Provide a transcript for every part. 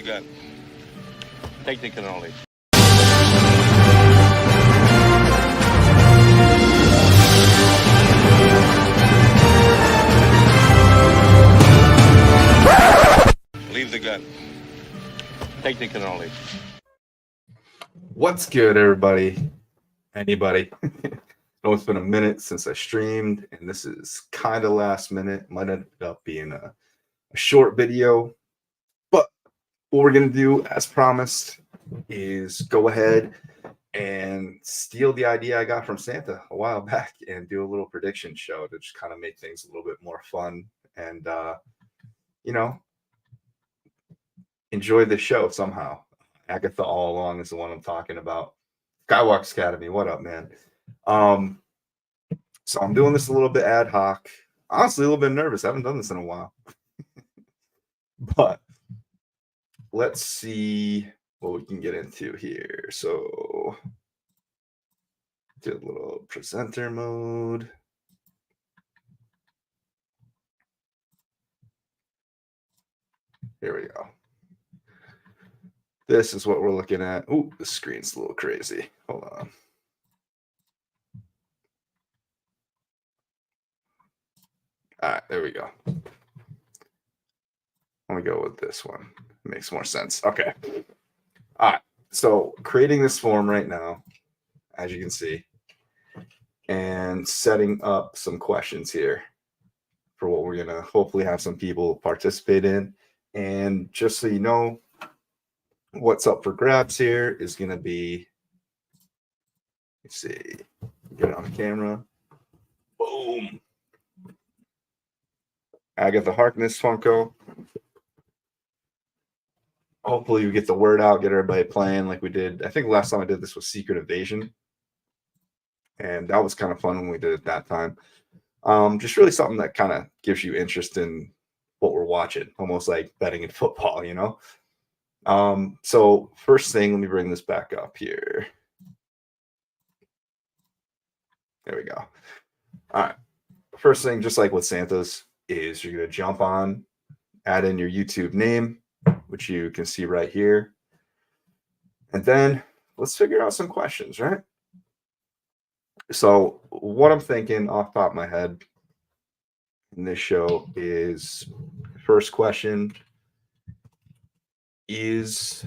gun. Technical knowledge. Leave the gun. Technical knowledge. What's good, everybody? Anybody? know it's been a minute since I streamed, and this is kind of last minute. Might end up being a short video, but what we're going to do, as promised, is go ahead and steal the idea I got from Santa a while back and do a little prediction show to just kind of make things a little bit more fun and, enjoy the show somehow. Agatha all along is the one I'm talking about. Skywalks Academy, what up, man? So I'm doing this a little bit ad hoc. Honestly, a little bit nervous. I haven't done this in a while. But let's see what we can get into here. So do a little presenter mode. Here we go. This is what we're looking at. Oh, the screen's a little crazy. Hold on. All right, there we go. Let me go with this one. It makes more sense. Okay. All right. So creating this form right now, as you can see, and setting up some questions here for what we're going to hopefully have some people participate in. And just so you know, what's up for grabs here is going to be, let's see, get it on camera. Boom. Agatha Harkness Funko. Hopefully we get the word out, get everybody playing like we did. I think the last time I did this was Secret Invasion. And that was kind of fun when we did it that time. Just really something that kind of gives you interest in what we're watching, almost like betting in football, you know? So first thing, let me bring this back up here. There we go. All right. First thing, just like with Santa's, is you're going to jump on, add in your YouTube name, which you can see right here. And then let's figure out some questions, right? So what I'm thinking off the top of my head in this show is, first question, is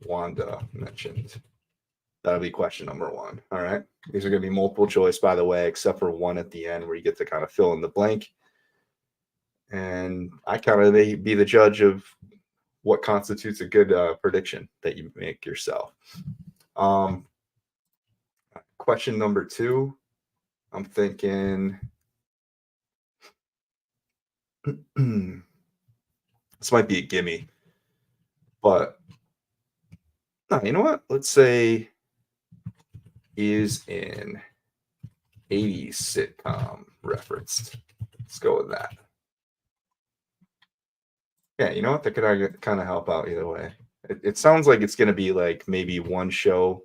Wanda mentioned? That'll be question number one. All right. These are going to be multiple choice, by the way, except for one at the end where you get to kind of fill in the blank. And I kind of may be the judge of what constitutes a good prediction that you make yourself. Question number two, I'm thinking this might be a gimme, but no, you know what? Let's say is an 80s sitcom referenced. Let's go with that. Yeah, you know what? That could kind of help out either way. It sounds like it's going to be like maybe one show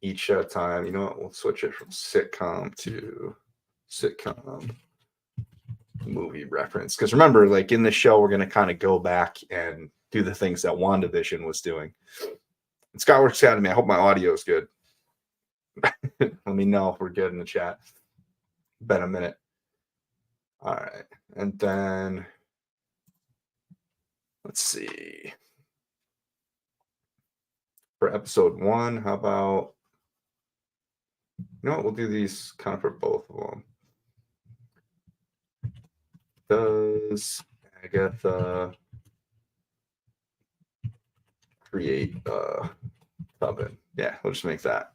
each at a time. You know what? We'll switch it from sitcom to sitcom movie reference. Because remember, like in the show, we're going to kind of go back and do the things that WandaVision was doing. And Skywalks Academy, I hope my audio is good. Let me know if we're good in the chat. Been a minute. All right. And then let's see. For episode one, how about, you know what, we'll do these kind of for both of them. Does Agatha create a oven? Yeah, we'll just make that.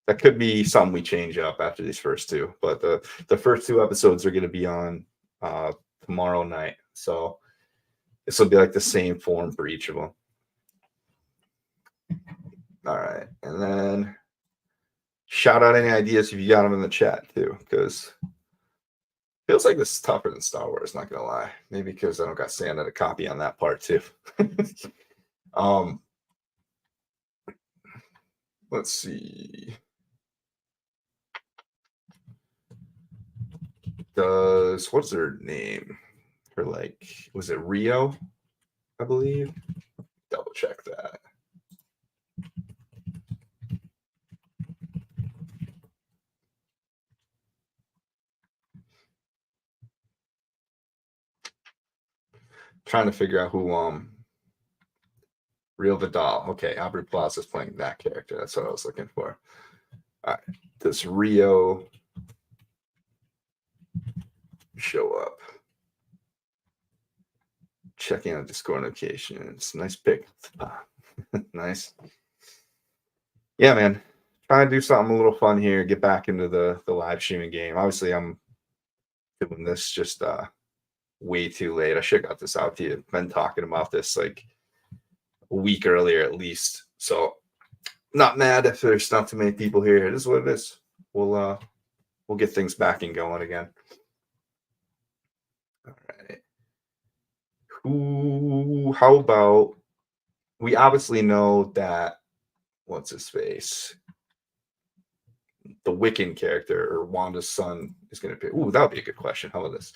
That could be something we change up after these first two, but the first two episodes are going to be on tomorrow night. So this will be like the same form for each of them. All right. And then shout out any ideas if you got them in the chat too, because feels like this is tougher than Star Wars, not gonna lie. Maybe because I don't got Santa to copy on that part too. Let's see. What's her name? Her, like, was it Rio? I believe. Double check that. Trying to figure out who Real Vidal. Okay, Aubrey Plaza is playing that character. That's what I was looking for. All right. Does Rio show up? Checking out Discord notifications. Nice pick. Nice. Yeah, man. Trying to do something a little fun here. Get back into the live streaming game. Obviously, I'm doing this just way too late. I should have got this out to you. Been talking about this like a week earlier at least. So not mad if there's not too many people here. It is what it is. We'll get things back and going again. All right. How about we obviously know that what's his face? The Wiccan character or Wanda's son is going to be. Ooh, that would be a good question. How about this?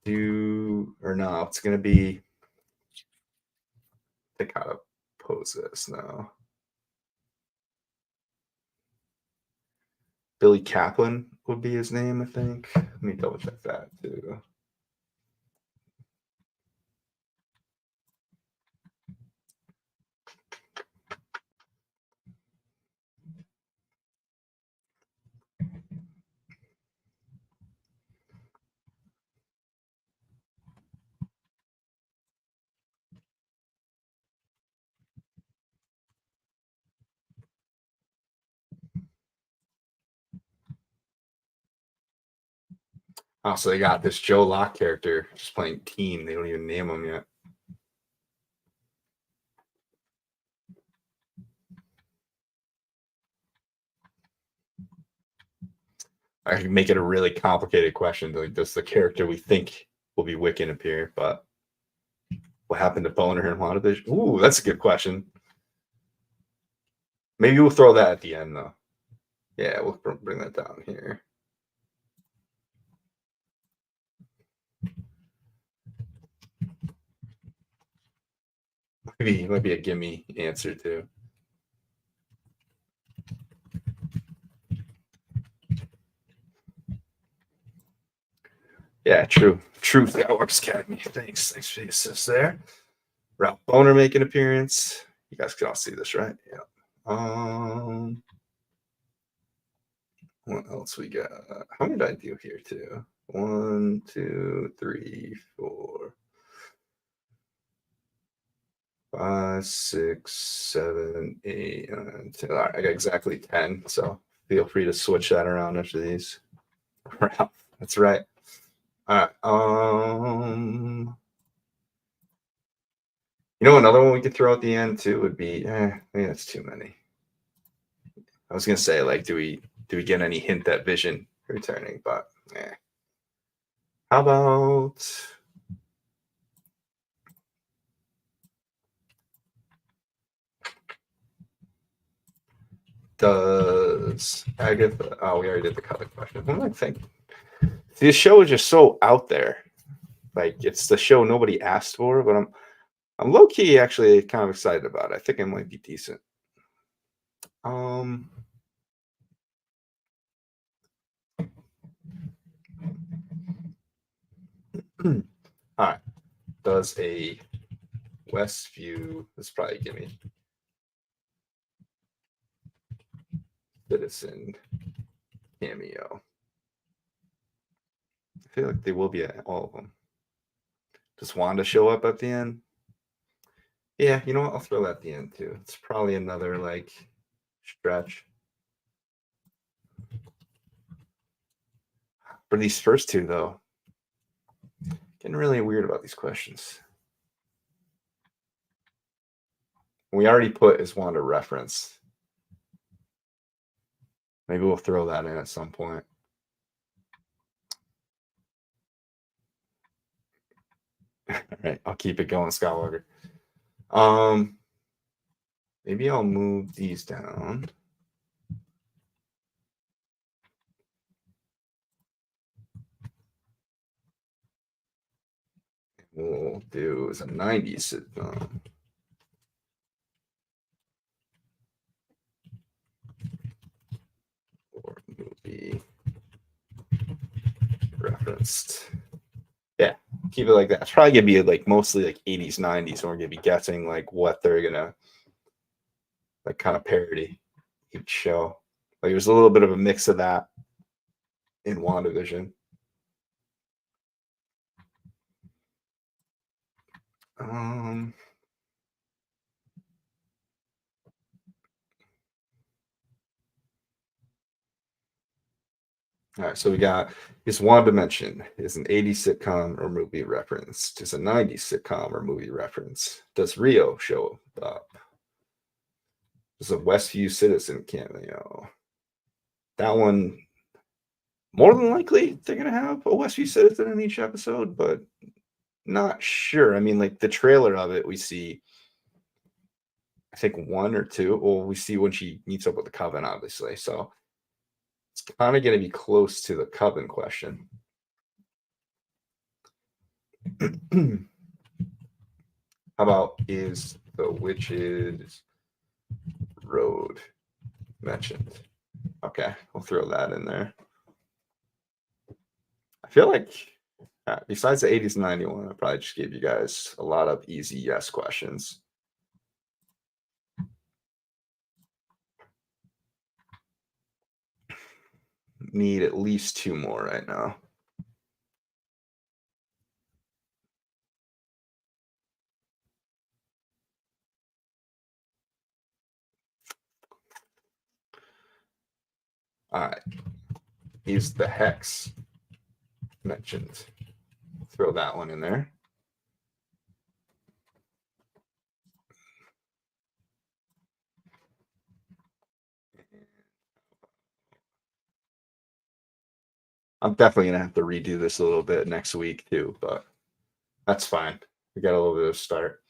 Do or no? It's going to be. I think how to pose this now. Billy Kaplan would be his name, I think. Let me double check that too. Oh, so they got this Joe Locke character just playing teen. They don't even name him yet. I can make it a really complicated question. Like, does the character we think will be Wiccan appear? But what happened to Boner and WandaVision? Ooh, that's a good question. Maybe we'll throw that at the end, though. Yeah, we'll bring that down here. Maybe it might be a gimme answer too. Yeah, true. Truth Networks Academy. Thanks for the assist there. Ralph Boner make an appearance. You guys can all see this, right? Yeah. What else we got? How many did I do here too? 1, 2, 3, 4, 5, 6, 7, 8, 9, 10. All right, I got exactly 10. So feel free to switch that around after these. Ralph, that's right. All right. Another one we could throw at the end too would be. Maybe that's too many. I was gonna say, like, do we get any hint at Vision returning? But how about does Agatha? Oh, we already did the color question. What am I thinking? This show is just so out there. Like, it's the show nobody asked for, but I'm low key actually kind of excited about it. I think it might be decent. All right. Does a Westview? This probably give me Citizen cameo. I feel like they will be at all of them. Does Wanda show up at the end? Yeah, you know what? I'll throw that at the end too. It's probably another like stretch. For these first two, though, getting really weird about these questions. We already put is Wanda reference. Maybe we'll throw that in at some point. All right, I'll keep it going, Skywalker. Maybe I'll move these down. we'll do is a 90s sitcom. Or movie referenced. Yeah, keep it like that. It's probably gonna be like mostly like 80s, 90s, and we're gonna be guessing like what they're gonna like kind of parody each show. Like there's a little bit of a mix of that in WandaVision. All right, so we got is WandaVision is an 80s sitcom or movie reference? Is a 90s sitcom or movie reference? Does Rio show up? Is a Westview Citizen cameo? That one, more than likely, they're gonna have a Westview Citizen in each episode, but not sure. I mean, like the trailer of it, we see, I think one or two. Well, we see when she meets up with the Coven, obviously. So it's kind of going to be close to the Coven question. How about is the Witch's Road mentioned? Okay, we'll throw that in there. I feel like besides the 80s and 91, I probably just gave you guys a lot of easy yes questions. Need at least two more right now. All right. Is the Hex mentioned? Throw that one in there. I'm definitely gonna have to redo this a little bit next week too, but that's fine. We got a little bit of a start.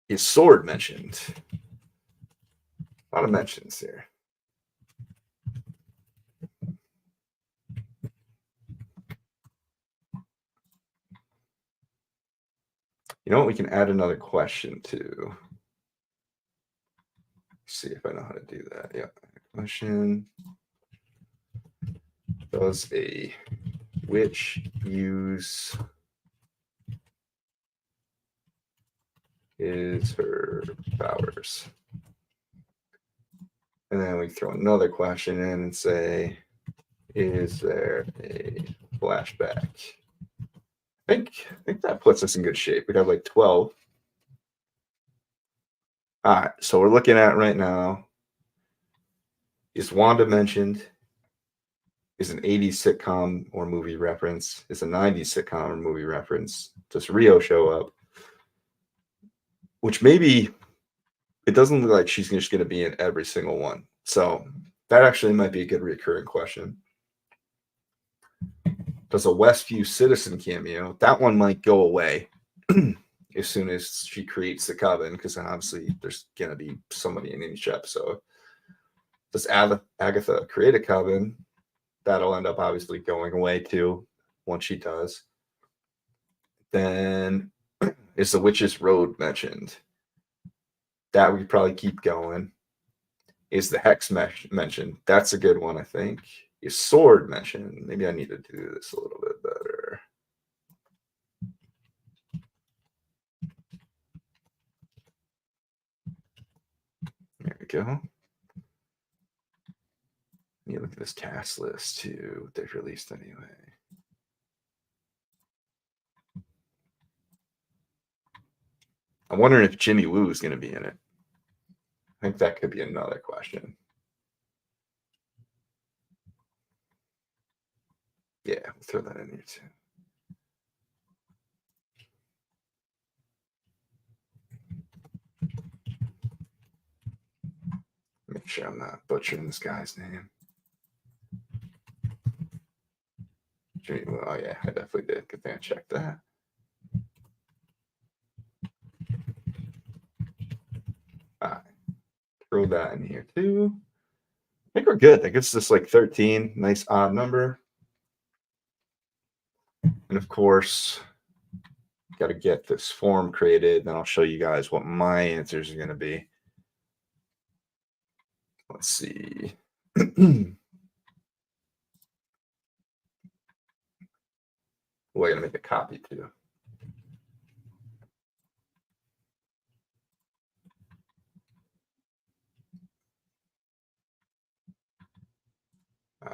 Is sword mentioned? A lot of mentions here. You know what? We can add another question to. See if I know how to do that. Yeah. Question. Does a witch use is her powers? And then we throw another question in and say, is there a flashback? I think that puts us in good shape. We have like 12. All right, so we're looking at right now. Is Wanda mentioned? Is an 80s sitcom or movie reference? Is a 90s sitcom or movie reference? Does Rio show up? Which maybe it doesn't look like she's just going to be in every single one. So that actually might be a good recurring question. Does a Westview Citizen cameo? That one might go away as soon as she creates the Coven, because obviously there's going to be somebody in each episode. Does Agatha create a Coven? That'll end up obviously going away too once she does. Then is the Witch's Road mentioned? That we probably keep going. Is the Hex mentioned? That's a good one, I think. Is sword mentioned? Maybe I need to do this a little bit better. There we go. You look at this cast list too. They've released anyway. I'm wondering if Jimmy Woo is going to be in it. I think that could be another question. Yeah, we'll throw that in here too. Make sure I'm not butchering this guy's name. Jimmy Woo. Oh yeah, I definitely did. Good thing I checked that. All right. Throw that in here too. think we're good. That gives us like 13. Nice odd number. And of course, got to get this form created. Then I'll show you guys what my answers are going to be. Let's see. We're going to make a copy too.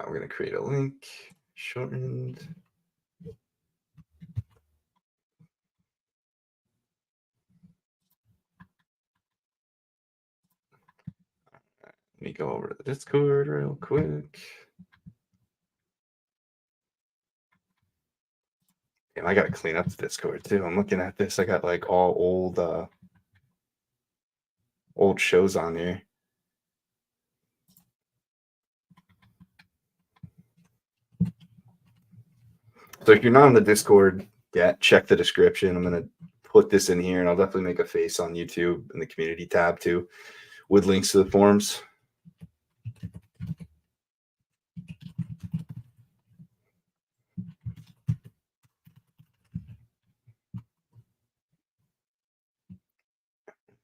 We're going to create a link, shortened. Let me go over to the Discord real quick. Damn, I got to clean up the Discord too. I'm looking at this. I got like all old shows on here. So if you're not on the Discord yet, check the description. I'm going to put this in here, and I'll definitely make a face on YouTube in the community tab too with links to the forums.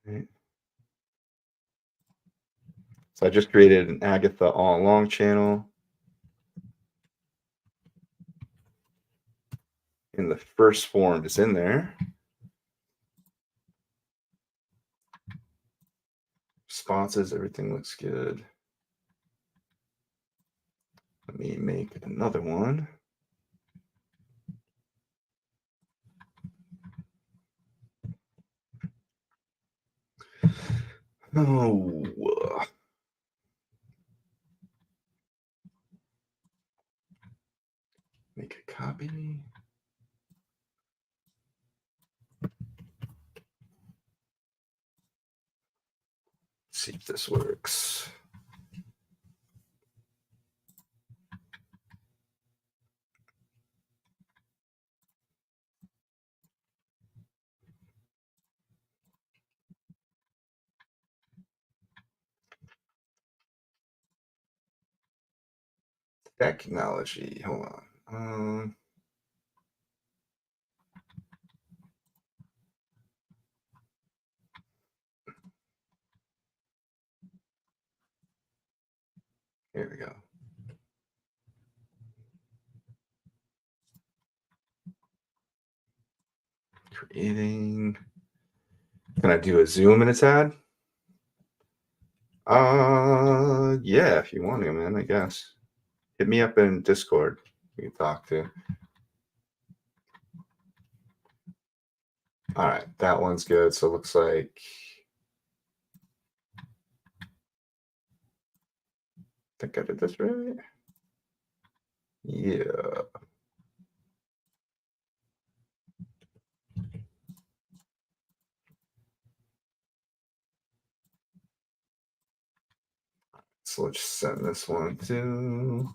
Right. So I just created an Agatha all along channel. And the first form is in there. Responses, everything looks good. Let me make another one. Oh. Make a copy. See if this works. Technology. Hold on. Here we go. Creating. Can I do a zoom in its ad? Yeah, if you want to, man, I guess. Hit me up in Discord. We can talk to. All right, that one's good. So it looks like I think I did this right. Yeah. So let's send this one to.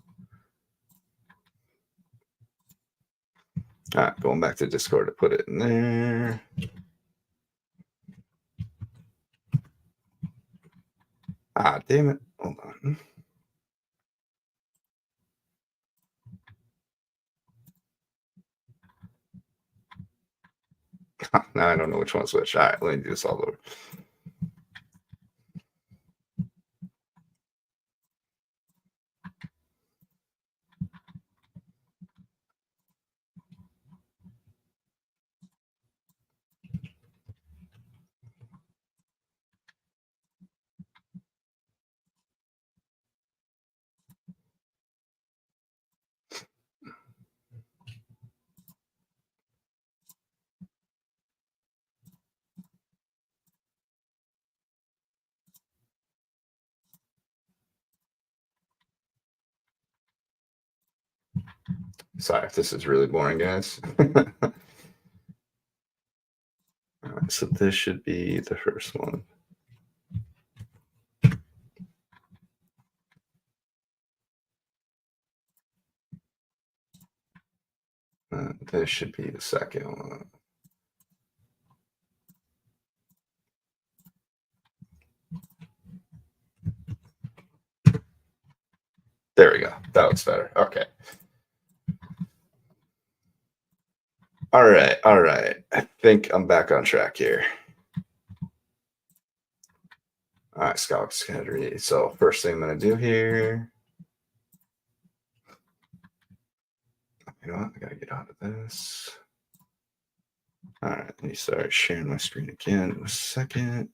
All right, going back to Discord to put it in there. Damn it. Hold on. Now I don't know which one's which. All right, let me do this all over. Sorry if this is really boring, guys. All right, so this should be the first one. This should be the second one. That looks better. Okay. All right. I think I'm back on track here. All right, Scouts Henry. So first thing I'm gonna do here. You know what? I gotta get out of this. All right, let me start sharing my screen again in a second.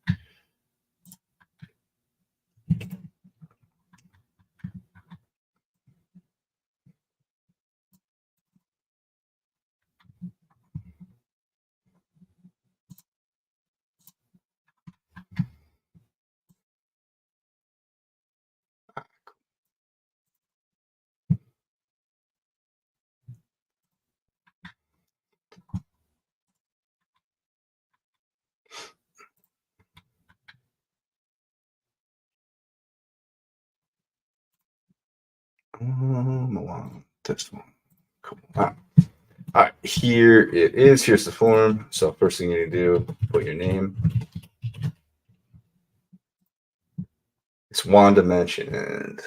Along this one. Cool. All right, here it is. Here's the form. So first thing you need to do, put your name. It's Wanda mentioned.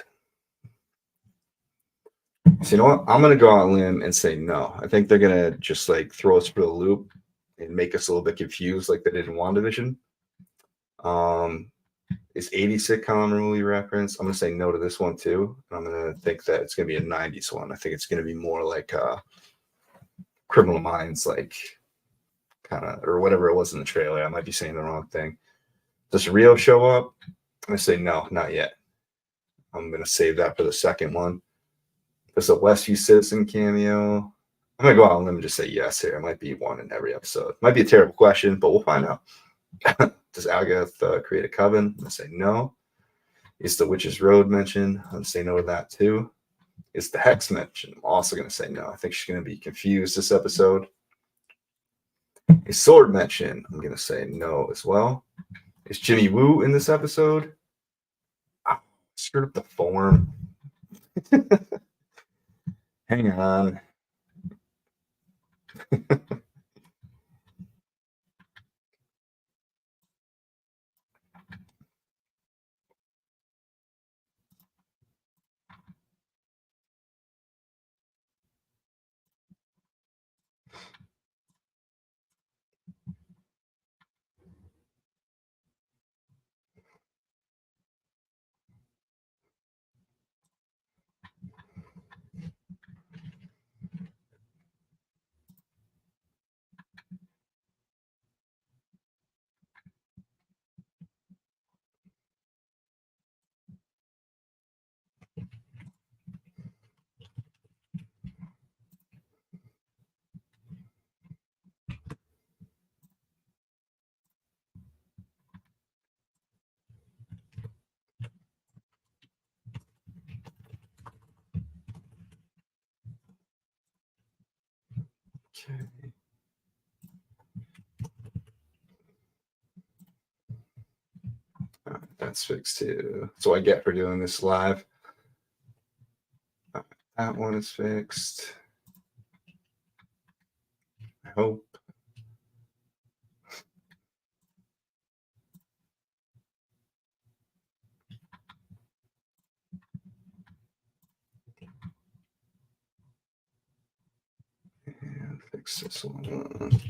So you know what? I'm gonna go on a limb and say no. I think they're gonna just like throw us for the loop and make us a little bit confused, like they did in WandaVision. Is 80s sitcom really reference? I'm gonna say no to this one too. I'm gonna think that it's gonna be a 90s one. I think it's gonna be more like Criminal Minds, like kind of or whatever it was in the trailer. I might be saying the wrong thing. Does Rio show up? I'm gonna say no, not yet. I'm gonna save that for the second one. There's a Westview Citizen cameo. I'm gonna go out on a limb and just say yes here. It might be one in every episode. Might be a terrible question, but we'll find out. Does Agatha create a coven? I'm gonna say no. Is the Witch's Road mentioned? I'm gonna say no to that too. Is the Hex mentioned? I'm also gonna say no. I think she's gonna be confused this episode. Is Sword mentioned? I'm gonna say no as well. Is Jimmy Woo in this episode? Oh, screwed up the form. Hang on. Okay. That's fixed too. That's what I get for doing this live. That one is fixed. I hope. And fix this one.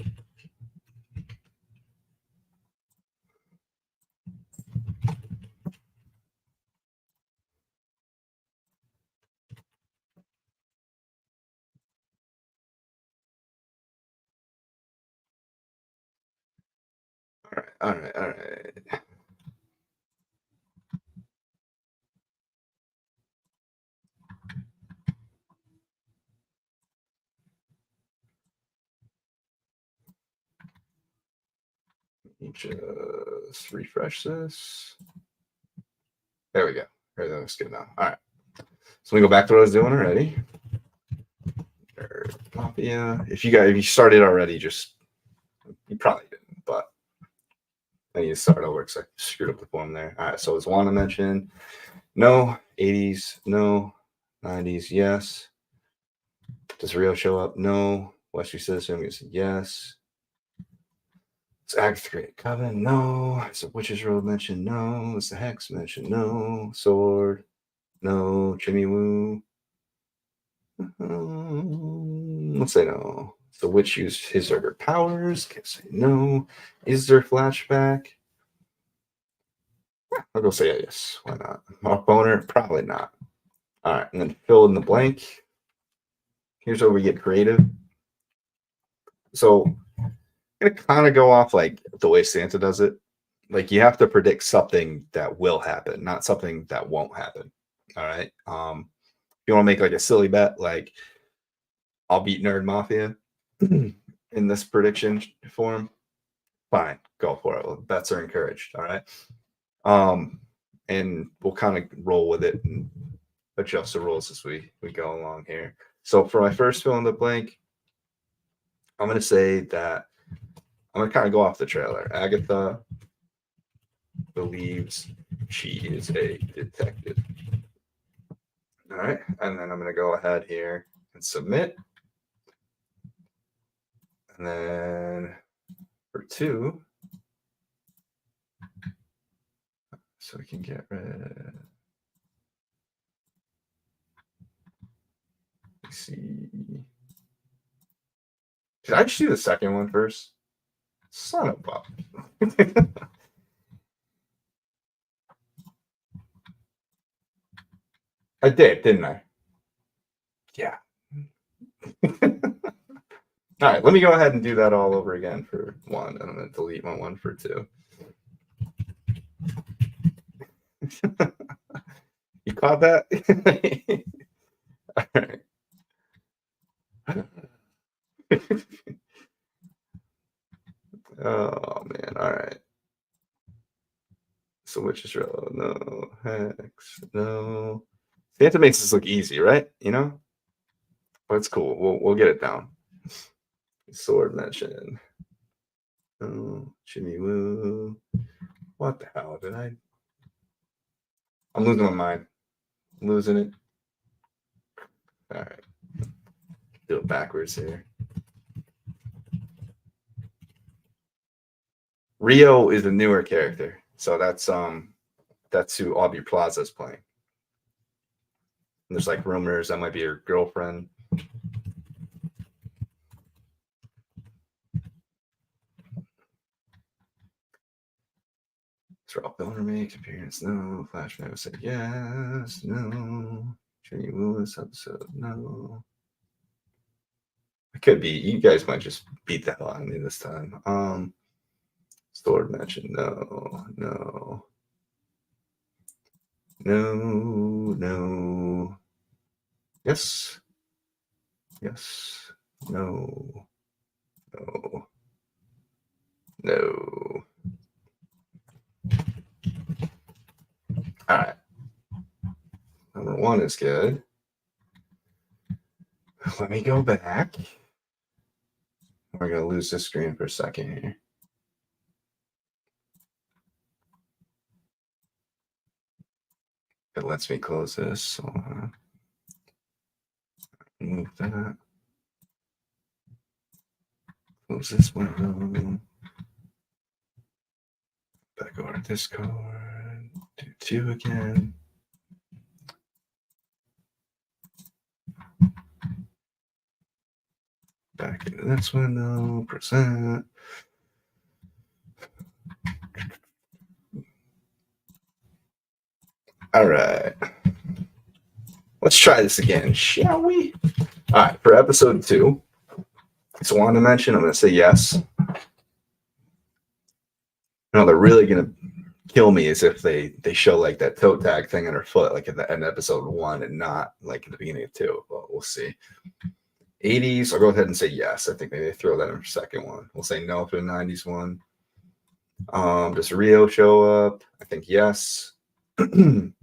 All right. Let me just refresh this. There we go. Everything looks good now. All right. So we go back to what I was doing already. Mafia. If you started already, you probably didn't, but I need to start over because I screwed up the form there. All right. So it's Wanda mentioned. No. 80s. No. 90s. Yes. Does Rio show up? No. Westview Citizen. I'm gonna say yes. Is Agatha create a coven? No. Is the Witch's Road mentioned? No. Is the Hex mentioned? No. Sword? No. Jimmy Woo? Let's say no. The witch used his or her powers. Can't say no. Is there flashback? I'll go say yes. Why not? Mark Boner? Probably not. All right, and then fill in the blank. Here's where we get creative. So I'm gonna kind of go off like the way Santa does it. Like you have to predict something that will happen, not something that won't happen. All right. If you want to make like a silly bet, like I'll beat Nerd Mafia in this prediction form, fine, go for it. Bets are encouraged. All right. And we'll kind of roll with it and adjust the rules as we go along here. So for my first fill in the blank, I'm going to say that I'm going to kind of go off the trailer. Agatha believes she is a detective. All right. And then I'm going to go ahead here and submit. And then for 2, so we can get rid. Let's see. Did I just do the second one first? Son of a. I did, didn't I? Yeah. All right, let me go ahead and do that all over again for 1, and I'm going to delete my 1 for 2. You caught that? All right. Oh, man. All right. So which is real? No. Hex. No. Santa makes this look easy, right? You know? But it's cool. We'll get it down. Sword mention. Oh, Jimmy Woo. What the hell did I? I'm losing my mind. I'm losing it. All right. Do it backwards here. Rio is a newer character, so that's who Aubrey Plaza is playing. And there's like rumors that might be her girlfriend. Ralph Boner makes appearance. No. Flashback said yes. No. Jenny Lewis episode. No. It could be. You guys might just beat the hell out of me this time. Sword mention. No. No. No. No. Yes. Yes. No. No. No. All right. Number 1 is good. Let me go back. We're going to lose this screen for a second here. It lets me close this. So move that. Close this window. Back over to Discord. Do 2 again. Back into this window. Present. All right. Let's try this again, shall we? All right. For episode 2, so I want to mention, I'm going to say yes. No, they're really going to kill me is if they show like that toe tag thing on her foot, like at the end of episode 1 and not like at the beginning of 2. But we'll see. 80s, I'll go ahead and say yes. I think maybe they throw that in for second one. We'll say no for the 90s one. Does Rio show up? I think yes. The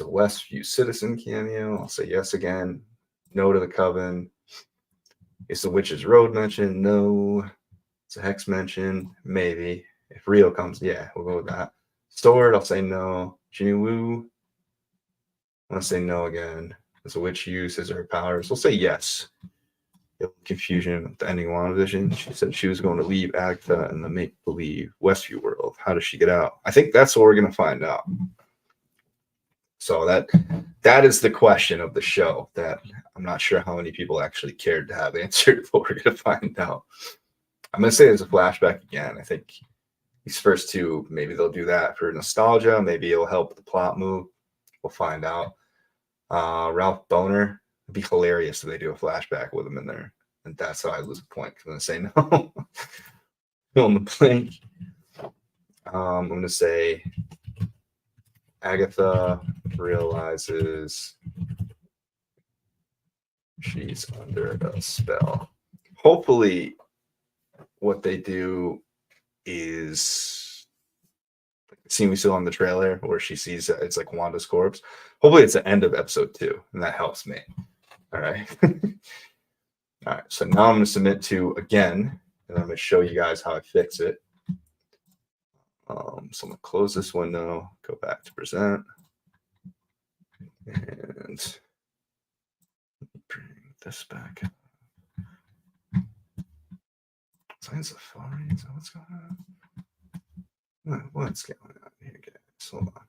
Westview Citizen cameo, I'll say yes again. No to the Coven. Is the Witch's Road mentioned? No. It's a Hex mention? Maybe. If Rio comes, yeah, we'll go with that. Sword, I'll say no. Jimmy Woo, I'm going to say no again. Does the Witch use his or her powers? We'll say yes. Confusion with the ending WandaVision. She said she was going to leave Agatha in the make-believe Westview world. How does she get out? I think that's what we're going to find out. So that is the question of the show that I'm not sure how many people actually cared to have answered, but we're going to find out. I'm going to say there's a flashback again. I think these first two, maybe they'll do that for nostalgia. Maybe it'll help the plot move. We'll find out. Ralph Boner, it'd be hilarious if they do a flashback with him in there. And that's how I lose a point. I'm going to say no. Fill in the blank. I'm going to say Agatha realizes she's under a spell. Hopefully, what they do is the scene we saw on the trailer where she sees it's like Wanda's corpse. Hopefully, it's the end of episode 2, and that helps me. All right. All right. So now I'm going to submit to again, and I'm going to show you guys how I fix it. So I'm going to close this window, go back to present, and bring this back up. Signs of Safari, is that what's going on? What's going on here, guys? Hold on.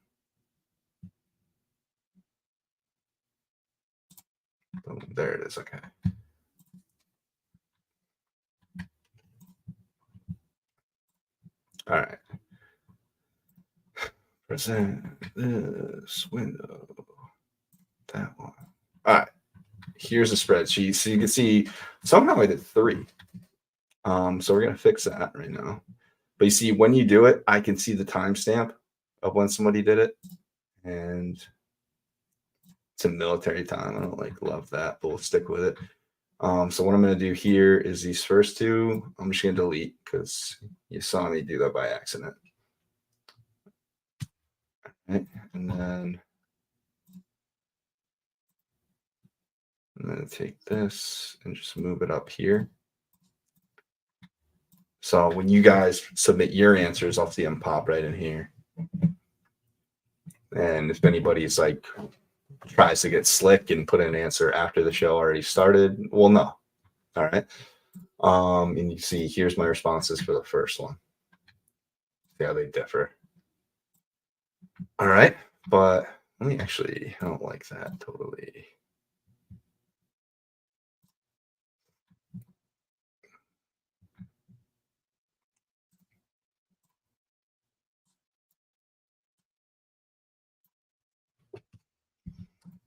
Boom, there it is. Okay. All right. Present this window. That one. All right. Here's a spreadsheet. So you can see somehow I did 3. So we're going to fix that right now. But you see, when you do it, I can see the timestamp of when somebody did it. And it's a military time. I don't love that, but we'll stick with it. So what I'm going to do here is these first 2, I'm just going to delete because you saw me do that by accident. All right. And then I'm going to take this and just move it up here. So when you guys submit your answers, I'll see them pop right in here. And if anybody's tries to get slick and put in an answer after the show already started, we'll know. All right. And you see, here's my responses for the first one. See how they differ. All right. But let me I don't like that totally.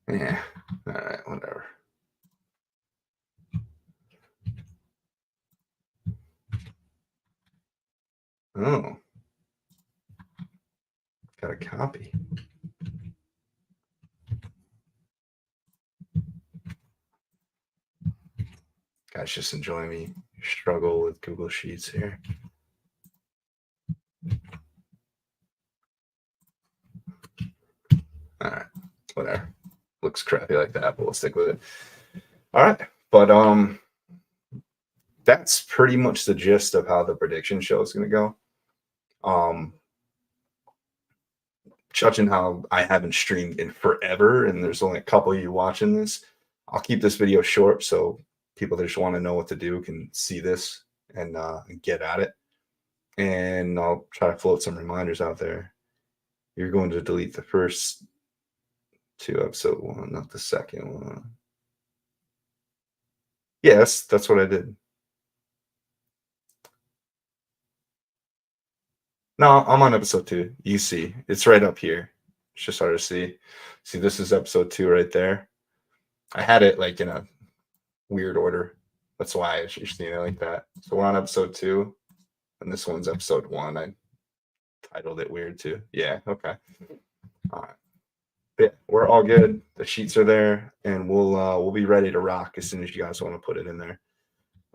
Yeah. All right. Whatever. Oh. Got a copy. Guys, just enjoy me struggle with Google Sheets here. All right. Whatever. Looks crappy like that, but we'll stick with it. All right. But that's pretty much the gist of how the prediction show is going to go. Judging how I haven't streamed in forever, and there's only a couple of you watching this, I'll keep this video short so people that just want to know what to do can see this and get at it. And I'll try to float some reminders out there. You're going to delete the first 2 episode 1, not the second one. Yes, that's what I did. No, I'm on episode 2. You see, it's right up here. It's just hard to see. See, this is episode 2 right there. I had it in a weird order. That's why you're seeing it like that. So we're on episode 2, and this one's episode 1. I titled it weird too. Yeah, okay. All right. But yeah, we're all good. The sheets are there, and we'll be ready to rock as soon as you guys want to put it in there.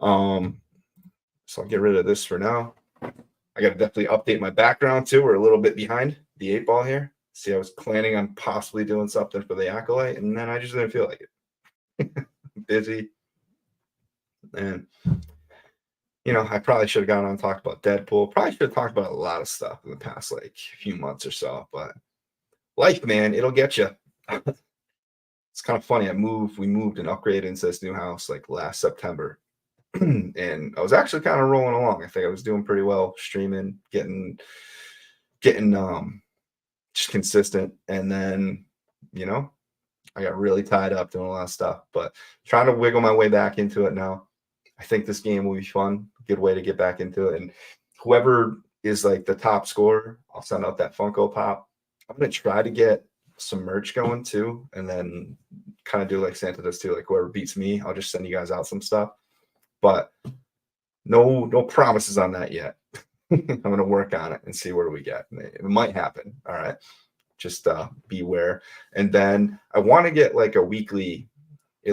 So I'll get rid of this for now. I got to definitely update my background too. We're a little bit behind the 8 ball here. See, I was planning on possibly doing something for the Acolyte, and then I just didn't feel like it. Busy. And, I probably should have gone on and talked about Deadpool. Probably should have talked about a lot of stuff in the past, few months or so. But life, man, it'll get you. It's kind of funny. We moved and upgraded into this new house last September. And I was actually kind of rolling along. I think I was doing pretty well, streaming, getting just consistent. And then, you know, I got really tied up doing a lot of stuff, but trying to wiggle my way back into it now. I think this game will be fun. Good way to get back into it. And whoever is like the top scorer, I'll send out that Funko Pop. I'm gonna try to get some merch going too, and then kind of do like Santa does too. Like whoever beats me, I'll just send you guys out some stuff. But no promises on that yet. I'm gonna work on it and see where we get. It might happen. All right. Just beware. And then I want to get like at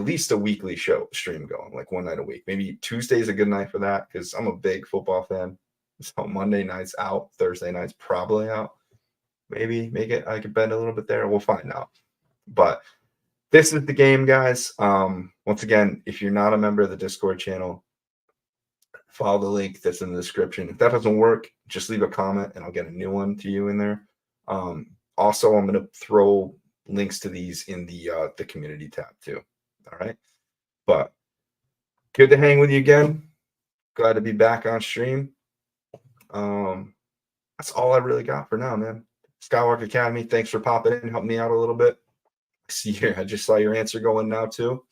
least a weekly show stream going, like one night a week. Maybe Tuesday's a good night for that because I'm a big football fan. So Monday night's out, Thursday night's probably out. Maybe I could bend a little bit there. We'll find out. But this is the game, guys. Once again, if you're not a member of the Discord channel, follow the link that's in the description. If that doesn't work, just leave a comment and I'll get a new one to you in there. Also, I'm going to throw links to these in the community tab too. All right. But good to hang with you again. Glad to be back on stream. That's all I really got for now, man. Skywalker Academy, thanks for popping in, helping me out a little bit. See here, I just saw your answer going now too.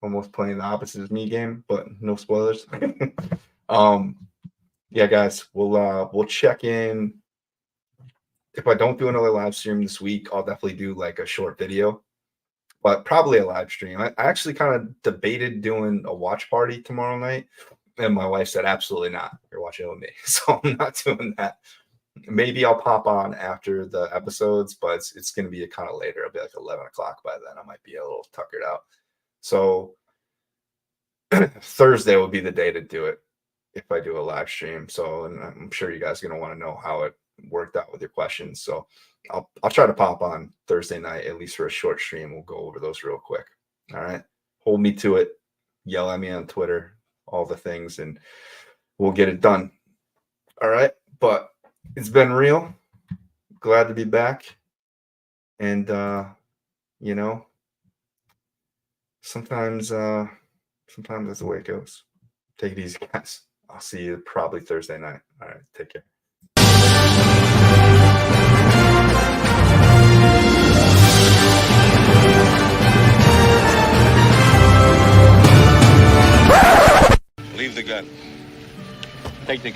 Almost playing the opposite of me game, but no spoilers. Yeah, guys, we'll check in. If I don't do another live stream this week, I'll definitely do like a short video, but probably a live stream. I actually kind of debated doing a watch party tomorrow night, and my wife said, absolutely not. You're watching with me. So I'm not doing that. Maybe I'll pop on after the episodes, but it's going to be kind of later. It'll be like 11 o'clock by then. I might be a little tuckered out. So Thursday will be the day to do it if I do a live stream. So, and I'm sure you guys are going to want to know how it worked out with your questions. So I'll try to pop on Thursday night, at least for a short stream. We'll go over those real quick. All right. Hold me to it. Yell at me on Twitter, all the things, and we'll get it done. All right. But it's been real. Glad to be back. And, you know, sometimes that's the way it goes. Take it easy, guys. I'll see you probably Thursday night. All right. Take care. Leave the gun. Take the